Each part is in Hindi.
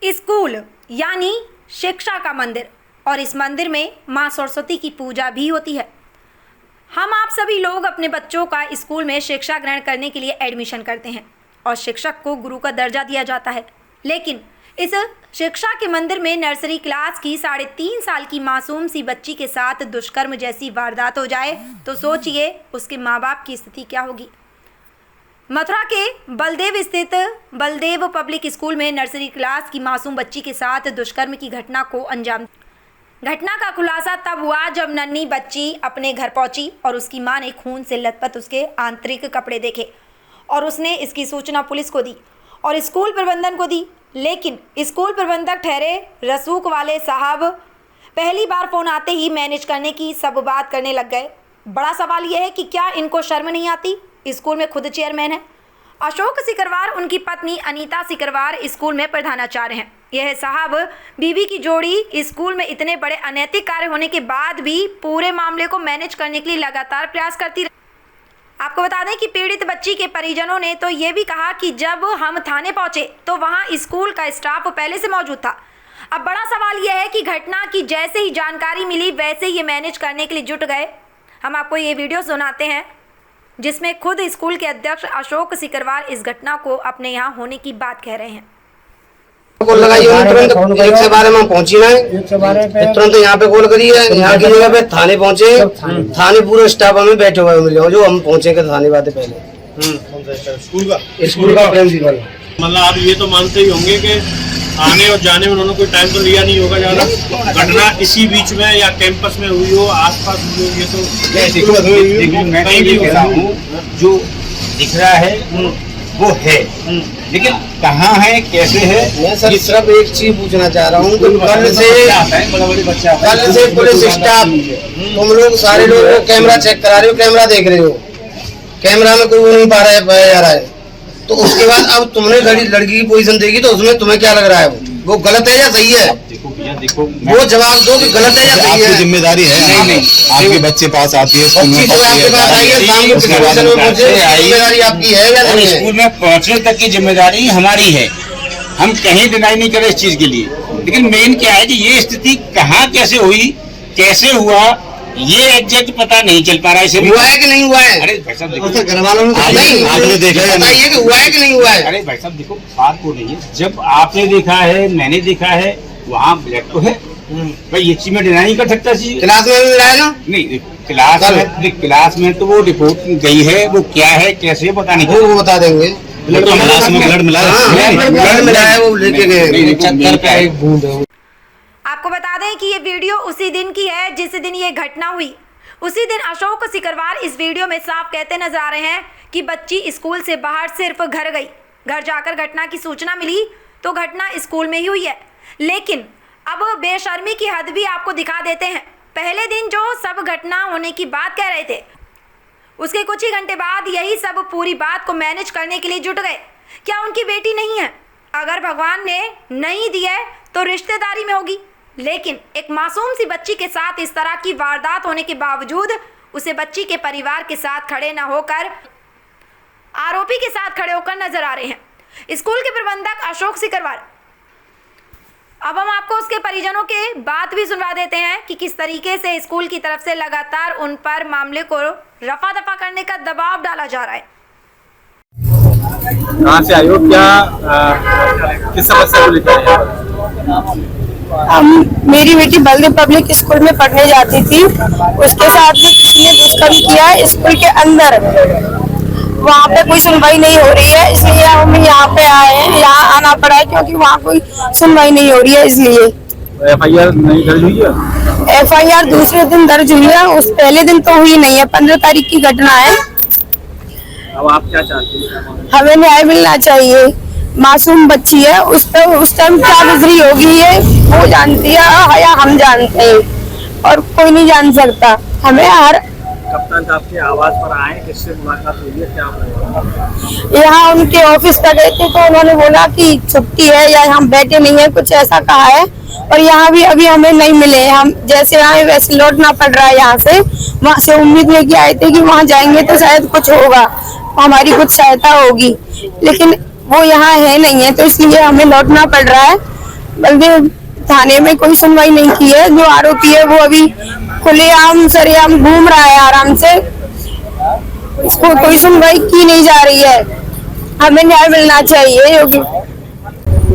स्कूल यानी शिक्षा का मंदिर, और इस मंदिर में माँ सरस्वती की पूजा भी होती है। हम आप सभी लोग अपने बच्चों का स्कूल में शिक्षा ग्रहण करने के लिए एडमिशन करते हैं और शिक्षक को गुरु का दर्जा दिया जाता है। लेकिन इस शिक्षा के मंदिर में नर्सरी क्लास की 3.5 साल की मासूम सी बच्ची के साथ दुष्कर्म जैसी वारदात हो जाए तो सोचिए उसके माँ बाप की स्थिति क्या होगी। मथुरा के बलदेव स्थित बलदेव पब्लिक स्कूल में नर्सरी क्लास की मासूम बच्ची के साथ दुष्कर्म की घटना को अंजाम। घटना का खुलासा तब हुआ जब नन्ही बच्ची अपने घर पहुंची और उसकी मां ने खून से लथपथ उसके आंतरिक कपड़े देखे और उसने इसकी सूचना पुलिस को दी और स्कूल प्रबंधन को दी। लेकिन स्कूल प्रबंधक ठहरे रसूख वाले साहब पहली बार फ़ोन आते ही मैनेज करने की सब बात करने लग गए। बड़ा सवाल यह है कि क्या इनको शर्म नहीं आती? स्कूल में खुद चेयरमैन है अशोक सिकरवार, उनकी पत्नी अनीता सिकरवार स्कूल में प्रधानाचार्य हैं। यह साहब बीवी की जोड़ी स्कूल में इतने बड़े अनैतिक कार्य होने के बाद भी पूरे मामले को मैनेज करने के लिए लगातार प्रयास करती रही। आपको बता दें कि पीड़ित बच्ची के परिजनों ने तो ये भी कहा कि जब हम थाने पहुंचे तो वहां स्कूल का स्टाफ पहले से मौजूद था। अब बड़ा सवाल यह है कि घटना की जैसे ही जानकारी मिली वैसे ही ये मैनेज करने के लिए जुट गए। हम आपको ये वीडियो सुनाते हैं जिसमें खुद स्कूल के अध्यक्ष अशोक सिकरवार इस घटना को अपने यहाँ होने की बात कह रहे हैं। कॉल लगाई तुरंत 112 में पहुंची ना, तुरंत यहाँ पे कॉल करी है। यहाँ की जगह पे थाने पहुंचे, थाने पूरे स्टाफ हमें बैठे हुए मिले जो हम पहुंचे के थाने बातें पहले स्कूल का प्रिंसिपल। मतलब आप ये तो मानते ही होंगे कि आने और जाने में उन्होंने कोई टाइम तो लिया नहीं होगा ज्यादा। घटना इसी बीच में या कैंपस में हुई हो, आसपास हुई हो, ये तो मैं कहीं भी होता हूँ जो दिख रहा है वो है, लेकिन कहाँ है कैसे है। मैं सर सिर्फ एक चीज पूछना चाह रहा हूँ, कल से पुलिस स्टाफ तुम लोग सारे लोग कैमरा चेक करा रहे हो, कैमरा देख रहे हो, कैमरा में कोई वो नहीं पा रहा है जा रहा है, तो उसके बाद अब तुमने लड़की की पोजीशन देखी तो उसमें तुम्हें क्या लग रहा है वो गलत है या सही है? देखो भैया देखो, वो जवाब दो कि गलत है या सही है। जिम्मेदारी है। नहीं आपके बच्चे पास आती है, स्कूल में जिम्मेदारी आपकी है या नहीं है? स्कूल में पहुंचने तक की जिम्मेदारी हमारी है, हम कहीं डिनाई नहीं करें इस चीज के लिए। लेकिन मेन क्या है कि ये स्थिति कहाँ कैसे हुई, कैसे हुआ, ये एग्जैक्ट पता नहीं चल पा रहा है। हुआ है कि नहीं हुआ है? अरे भाई साहब देखो, घर वालों ने आपने देखा है, बताइए कि हुआ है कि नहीं हुआ है? अरे भाई साहब देखो, बात वो नहीं है, जब आपने देखा है मैंने देखा है वहाँ ब्लैक तो है भाई, ये चीज में डिनाई नहीं कर सकता। क्लास में मिला है ना? नहीं क्लास में तो वो रिपोर्ट गई है, वो क्या है कैसे पता नहीं, वो बता देंगे। ब्लड मिला है, वो लेके गए। आपको बता दें कि ये वीडियो उसी दिन की है जिस दिन ये घटना हुई। उसी दिन अशोक सिकरवार इस वीडियो में साफ कहते नजर आ रहे हैं कि बच्ची स्कूल से बाहर सिर्फ घर गई, घर जाकर घटना की सूचना मिली तो घटना स्कूल में ही हुई है। लेकिन अब बेशर्मी की हद भी आपको दिखा देते हैं। पहले दिन जो सब घटना होने की बात कह रहे थे, उसके कुछ ही घंटे बाद यही सब पूरी बात को मैनेज करने के लिए जुट गए। क्या उनकी बेटी नहीं है? अगर भगवान ने नहीं दी है तो रिश्तेदारी में होगी, लेकिन एक मासूम सी बच्ची के साथ इस तरह की वारदात होने के बावजूद उसे बच्ची के परिवार के साथ खड़े न होकर आरोपी के साथ खड़े होकर नजर आ रहे हैं स्कूल के प्रबंधक अशोक सिकरवार। अब हम आपको उसके परिजनों के बात भी सुनवा देते हैं कि किस तरीके से स्कूल की तरफ से लगातार उन पर मामले को रफा दफा करने का दबाव डाला जा रहा है। कहाँ से आए हो, क्या किस समस्या को लेकर? मेरी बेटी बलदेव पब्लिक स्कूल में पढ़ने जाती थी, उसके साथ भी किसी ने दुष्कर्म किया है स्कूल के अंदर। वहाँ पे कोई सुनवाई नहीं हो रही है, इसलिए हम यहाँ पे आए हैं, यहाँ आना पड़ा है क्योंकि वहाँ कोई सुनवाई नहीं हो रही है। इसलिए FIR नहीं दर्ज हुई है? FIR दूसरे दिन दर्ज हुई है, उस पहले दिन तो हुई नहीं है, 15 तारीख की घटना है। अब आप क्या चाहते हैं? हमें न्याय मिलना चाहिए। मासूम बच्ची है, उस पर उस टाइम क्या गुजरी होगी ये वो जानती है या हम जानते हैं, और कोई नहीं जान सकता। हमें हर कप्तान साहब के आवाज पर आए, किससे मुलाकात हुई है, क्या हुआ? यहाँ उनके ऑफिस पर गए थे तो उन्होंने बोला कि छुट्टी है या हम बैठे नहीं है, कुछ ऐसा कहा है। और यहाँ भी अभी हमें नहीं मिले, हम जैसे आए वैसे लौटना पड़ रहा है यहाँ से। वहाँ से उम्मीद लेके आए थे कि वहाँ जाएंगे तो शायद कुछ होगा, हमारी कुछ सहायता होगी, लेकिन वो यहाँ है नहीं है, तो इसलिए हमें लौटना पड़ रहा है। बलदेव थाने में कोई सुनवाई नहीं की है। जो आरोपी है वो अभी खुलेआम सरेआम घूम रहा है आराम से, इसको कोई सुनवाई की नहीं जा रही है। हमें न्याय मिलना चाहिए योगी।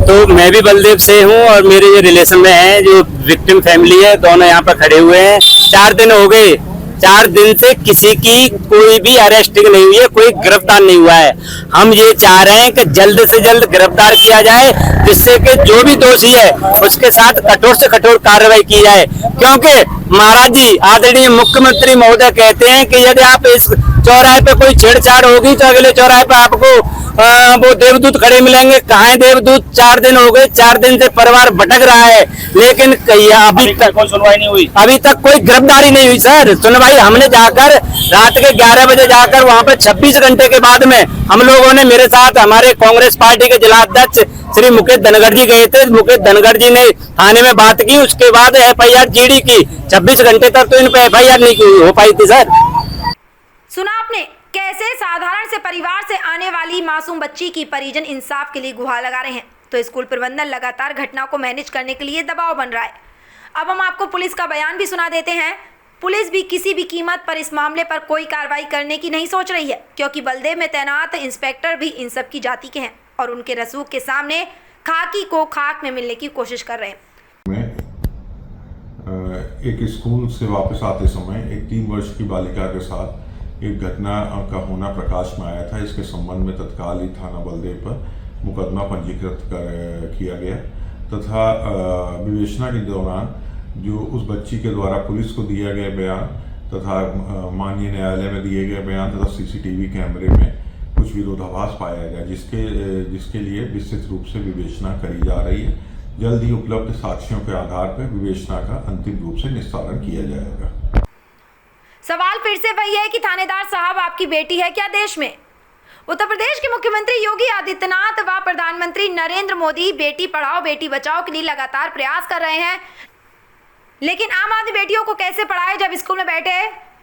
तो मैं भी बलदेव से हूँ और मेरे जो रिलेशन में है, जो विक्टिम फैमिली है, दोनों यहाँ पर खड़े हुए हैं। 4 दिन हो गए, 4 दिन से किसी की कोई भी अरेस्टिंग नहीं हुई है, कोई गिरफ्तार नहीं हुआ है। हम ये चाह रहे हैं कि जल्द से जल्द गिरफ्तार किया जाए, जिससे कि जो भी दोषी है उसके साथ कठोर से कठोर कार्रवाई की जाए। क्योंकि महाराज जी, आदरणीय मुख्यमंत्री महोदय कहते हैं कि यदि आप इस चौराहे पे कोई छेड़छाड़ होगी तो अगले चौराहे पे आपको वो देवदूत खड़े मिलेंगे। कहाँ है देवदूत? 4 दिन हो गए, 4 दिन से परिवार भटक रहा है, लेकिन अभी तक कोई सुनवाई नहीं हुई, अभी तक कोई गिरफ्तारी नहीं हुई। सर, सुनवाई हमने जाकर रात के 11 बजे जाकर वहाँ पे 26 घंटे के बाद में हम लोगों ने, मेरे साथ हमारे कांग्रेस पार्टी के जिला अध्यक्ष श्री मुकेश धनगढ़ जी गए थे। मुकेश धनगढ़ जी ने थाने में बात की, उसके बाद FIR जीडी की। 26 घंटे तक तो इन पे FIR नहीं हो पाई थी। सर, सुना आपने कैसे साधारण से परिवार से आने वाली मासूम बच्ची की परिजन इंसाफ के लिए गुहार लगा रहे हैं, तो स्कूल प्रबंधन लगातार घटना को मैनेज करने के लिए दबाव बन रहा है। अब हम आपको पुलिस का बयान भी सुना देते हैं। पुलिस भी किसी भी कीमत पर इस मामले पर कोई कार्रवाई करने की नहीं सोच रही है, क्योंकि बलदेव में तैनात इंस्पेक्टर भी इन सब की जाति के हैं और उनके रसूख के सामने खाकी को खाक में मिलने की कोशिश कर रहे हैं। एक स्कूल से वापस आते समय एक 3 वर्ष की बालिका के साथ एक घटना का होना प्रकाश में आया था। इसके संबंध में तत्काल ही थाना बलदेव पर मुकदमा पंजीकृत किया गया तथा विवेचना के दौरान जो उस बच्ची के द्वारा पुलिस को दिया गया बयान तथा माननीय न्यायालय में दिए गए बयान तथा CCTV कैमरे में कुछ विरोधाभास पाया गया, जिसके लिए विस्तृत रूप से विवेचना करी जा रही है। जल्द ही उपलब्ध साक्ष्यों के आधार पर विवेचना का अंतिम रूप से निस्तारण किया जाएगा। सवाल फिर से वही है कि थानेदार साहब, आपकी बेटी है क्या देश में? उत्तर प्रदेश के मुख्यमंत्री योगी आदित्यनाथ व प्रधानमंत्री नरेंद्र मोदी बेटी पढ़ाओ बेटी बचाओ के लिए लगातार प्रयास कर रहे हैं, लेकिन आम आदमी बेटियों को कैसे पढ़ाए जब स्कूल में बैठे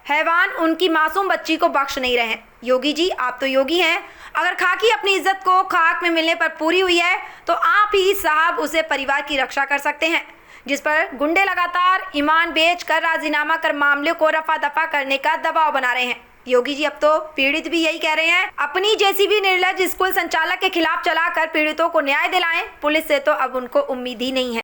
हैवान उनकी मासूम बच्ची को बख्श नहीं रहे हैं। योगी जी, आप तो योगी हैं। अगर खाकी अपनी इज्जत को खाक में मिलने पर पूरी हुई है तो आप ही साहब उसे परिवार की रक्षा कर सकते हैं, जिस पर गुंडे लगातार ईमान बेच कर राजीनामा कर मामले को रफा दफा करने का दबाव बना रहे हैं। योगी जी, अब तो पीड़ित भी यही कह रहे हैं, अपनी जैसी भी निर्लज स्कूल संचालक के खिलाफ चलाकर पीड़ितों को न्याय दिलाएं। पुलिस से तो अब उनको उम्मीद ही नहीं है।